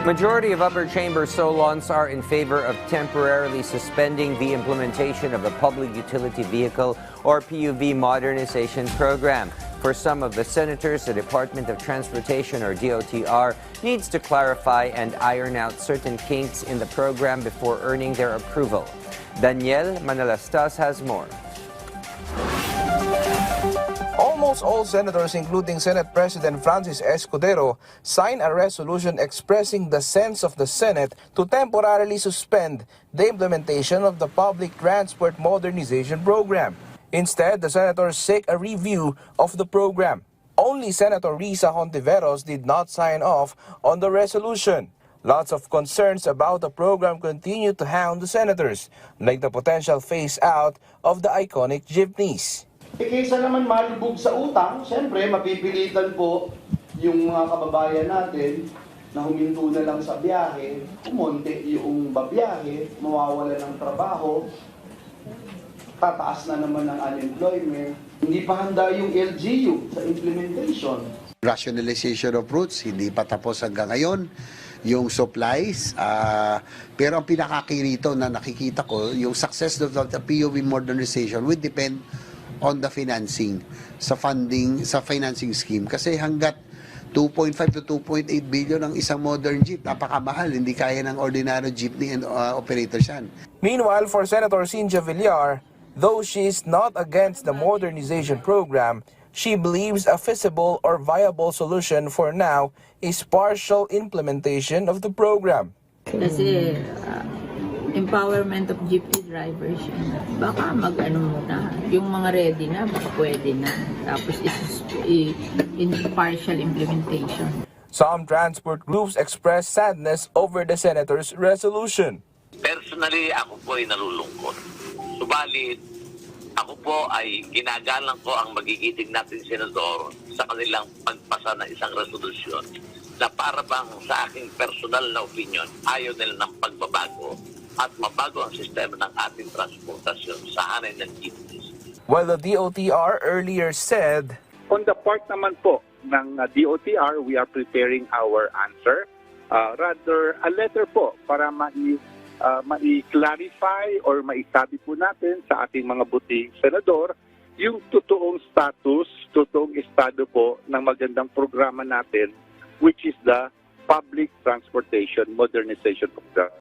Majority of upper chamber Solons are in favor of temporarily suspending the implementation of a public utility vehicle or PUV modernization program. For some of the senators, the Department of Transportation or DOTR needs to clarify and iron out certain kinks in the program before earning their approval. Daniel Manalastas has more. Almost all senators, including Senate President Francis Escudero, signed a resolution expressing the sense of the Senate to temporarily suspend the implementation of the Public Transport Modernization Program. Instead, the senators seek a review of the program. Only Senator Risa Hontiveros did not sign off on the resolution. Lots of concerns about the program continue to hound the senators, like the potential phase-out of the iconic jeepneys. Kaysa naman malubog sa utang, siyempre mapipilitan po yung mga kababayan natin na huminto na lang sa biyahe, kumonti yung babiyahe, mawawala ng trabaho, tataas na naman ang unemployment. Hindi pa handa yung LGU sa implementation. Rationalization of routes, hindi pa tapos hanggang ngayon. Yung supplies, pero ang pinakakirito na nakikita ko, yung success of the PUV modernization will depend on the financing, sa financing scheme. Kasi hanggat 2.5 to 2.8 billion ang isang modern jeep, napakamahal, hindi kaya ng ordinary jeepney and operators yan. Meanwhile, for Senator Cynthia Villar, though she is not against the modernization program, she believes a feasible or viable solution for now is partial implementation of the program. Kasi empowerment of jeepney drivers, baka mag-ano muna, yung mga ready na, baka pwede na, tapos in partial implementation. Some transport groups express sadness over the senator's resolution. Personally, ako po ay nalulungkot. Subalit, ako po ay ginagalang ko ang magigiting natin senador sa kanilang pagpasa ng isang resolusyon na para bang sa aking personal na opinion, ayaw nila ng pagbabago at mabago ang sistema ng ating transportasyon sa hanay ng jeepneys. While the DOTR earlier said, on the part naman po ng DOTR, we are preparing our answer. Rather, a letter po para mai-clarify or maisabi po natin sa ating mga buting senador yung totoong status, totoong estado po ng magandang programa natin, which is the Public Transportation Modernization Program.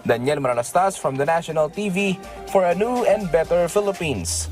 Daniel Manalastas from the National TV for a new and better Philippines.